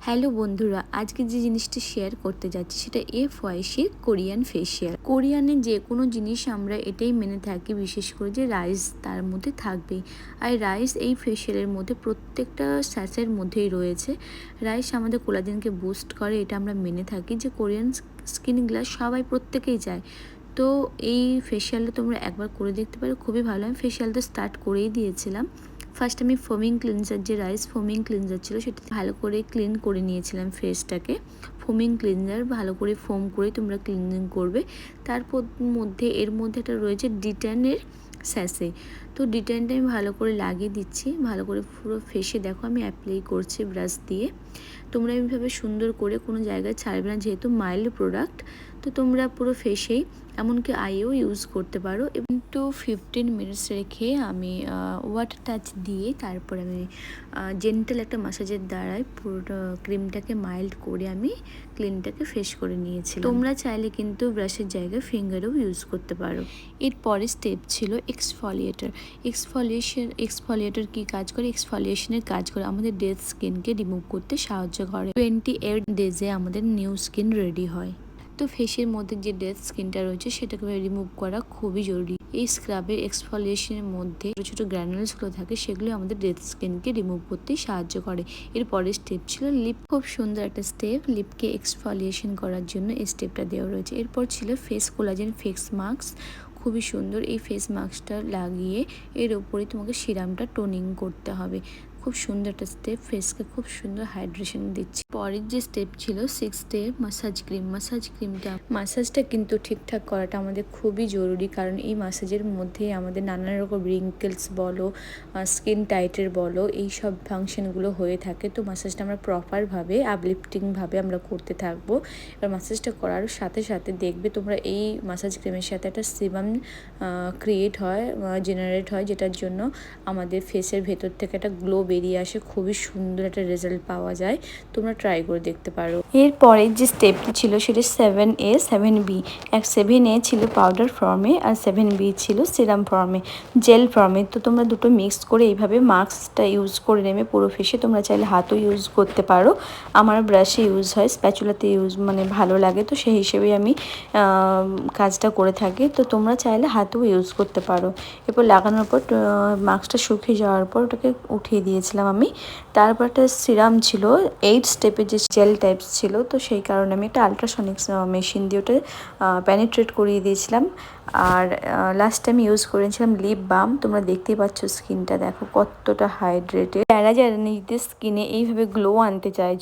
Hello বন্ধুরা, আজকে যে জিনিসটা শেয়ার করতে যাচ্ছি সেটা FYC কোরিয়ান ফেসিয়াল। কোরিয়ানে যে কোনো জিনিস আমরা এটাই মেনে থাকি, বিশেষ করে যে রাইস তার মধ্যে থাকবেই। আর রাইস এই ফেসিয়ালের মধ্যে প্রত্যেকটা স্যাসের মধ্যেই রয়েছে। রাইস আমাদের কোলাজেনকে বুস্ট করে, এটা আমরা মেনে থাকি যে কোরিয়ান স্কিন গ্লাস সবাই প্রত্যেকেই চায়। তো এই ফেসিয়ালটা তোমরা একবার করে দেখতে পারো, খুবই ভালো। আমি ফেসিয়ালটা স্টার্ট করেই দিয়েছিলাম। ফার্স্ট আমি ফোমিং ক্লিনজার, যে রাইস ফোমিং ক্লিনজার ছিল সেটা ভালো করে ক্লিন করে নিয়েছিলাম ফেসটাকে। ফোমিং ক্লিনজার ভালো করে ফোম করে তোমরা ক্লিনিং করবে। তারপর এর মধ্যে একটা রয়েছে ডিটানের স্যাসে। তো ডিটানটা আমি ভালো করে লাগিয়ে দিচ্ছি, ভালো করে পুরো ফেসে দেখো আমি অ্যাপ্লাই করছি ব্রাশ দিয়ে। তোমরা এইভাবে সুন্দর করে কোনো জায়গায় ছাড়বে না, যেহেতু মাইল্ড প্রোডাক্ট। তো তোমরা পুরো ফেসেই, এমনকি আইও ইউজ করতে পারো। এবং 15 মিনিটস রেখে আমি ওয়াটার টাচ দিয়ে তারপর আমি জেন্টাল একটা মাসাজের দ্বারাই পুরোটা ক্রিমটাকে মাইল্ড করে আমি ক্লিনটাকে ফ্রেশ করে নিয়েছিলাম। তোমরা চাইলে কিন্তু ব্রাশের জায়গায় ফিঙ্গারও ইউজ করতে পারো। এরপরে স্টেপ ছিল এক্সফলিয়েটার। এক্সফলিয়েটার কি কাজ করে? এক্সফলিয়েশনের কাজ করে আমাদের ডেড স্কিনকে রিমুভ করতে সাহায্য করে। 28 ডেজে আমাদের নিউ স্কিন রেডি হয়। তো ফেসের মধ্যে যে ডেড স্কিনটা রয়েছে সেটাকে রিমুভ করা খুবই জরুরি। এই স্ক্রাবের এক্সফলিয়েশনের মধ্যে ছোটো ছোটো গ্র্যানুলসগুলো থাকে, সেগুলো আমাদের ডেড স্কিনকে রিমুভ করতেই সাহায্য করে। এর পরের স্টেপ ছিল লিপ। খুব সুন্দর একটা স্টেপ, লিপকে এক্সফলিয়েশন করার জন্য এই স্টেপটা দেওয়া রয়েছে। এরপর ছিল ফেস কোলাজেন ফেস মাস্ক। খুবই সুন্দর এই ফেস মাস্কটা লাগিয়ে এর ওপরে তোমাকে সিরামটা টোনিং করতে হবে। খুব সুন্দর একটা স্টেপ, ফেসকে খুব সুন্দর হাইড্রেশন দিচ্ছে। পরের যে স্টেপ ছিল 6 স্টেপ মাসাজ ক্রিম। মাসাজটা কিন্তু ঠিকঠাক করাটা আমাদের খুবই জরুরি, কারণ এই মাসাজের মধ্যে আমাদের নানান রকম রিঙ্কেলস বলো, স্কিন টাইটের বলো, এই সব ফাংশনগুলো হয়ে থাকে। তো মাসাজটা আমরা প্রপারভাবে আপলিফটিংভাবে আমরা করতে থাকবো। এবার মাসাজটা করার সাথে সাথে দেখবে তোমরা এই মাসাজ ক্রিমের সাথে একটা সিবাম জেনারেট হয়, যেটার জন্য আমাদের ফেসের ভেতর থেকে একটা গ্লো বেরিয়ে আসে, খুবই সুন্দর একটা রেজাল্ট পাওয়া যায়। তোমরা ট্রাই করে দেখতে পারো। এরপরে যে স্টেপটি ছিল সেটা 7A 7B। 7A ছিল পাউডার ফর্মে আর 7B ছিল সিরাম ফর্মে, জেল ফর্মে। তো তোমরা দুটো মিক্স করে এইভাবে মাস্কটা ইউজ করে নেবে পুরো ফেসে। তোমরা চাইলে হাতও ইউজ করতে পারো, আমার ব্রাশে ইউজ হয়, স্প্যাচুলাতে ভালো লাগে, তো সেই হিসেবে আমি কাজটা করে থাকি। তো তোমরা চাইলে হাতেও ইউজ করতে পারো। এরপর লাগানোর পর মাস্কটা শুকিয়ে যাওয়ার পর ওটাকে উঠিয়ে দিয়েছিলাম আমি। তারপর একটা সিরাম ছিল 8 স্টেপের, যে জেল টাইপস ছিল। তো সেই কারণে আমি একটা আলট্রাসনিক মেশিন দিয়ে ওটা পেনিট্রেট করিয়ে দিয়েছিলাম। আর লাস্ট আমি ইউজ করেছিলাম লিপ বাম। তোমরা দেখতেই পাচ্ছ স্কিনটা দেখো কতটা হাইড্রেটেড। যারা নিজেদের স্কিনে এইভাবে গ্লো আনতে চায়,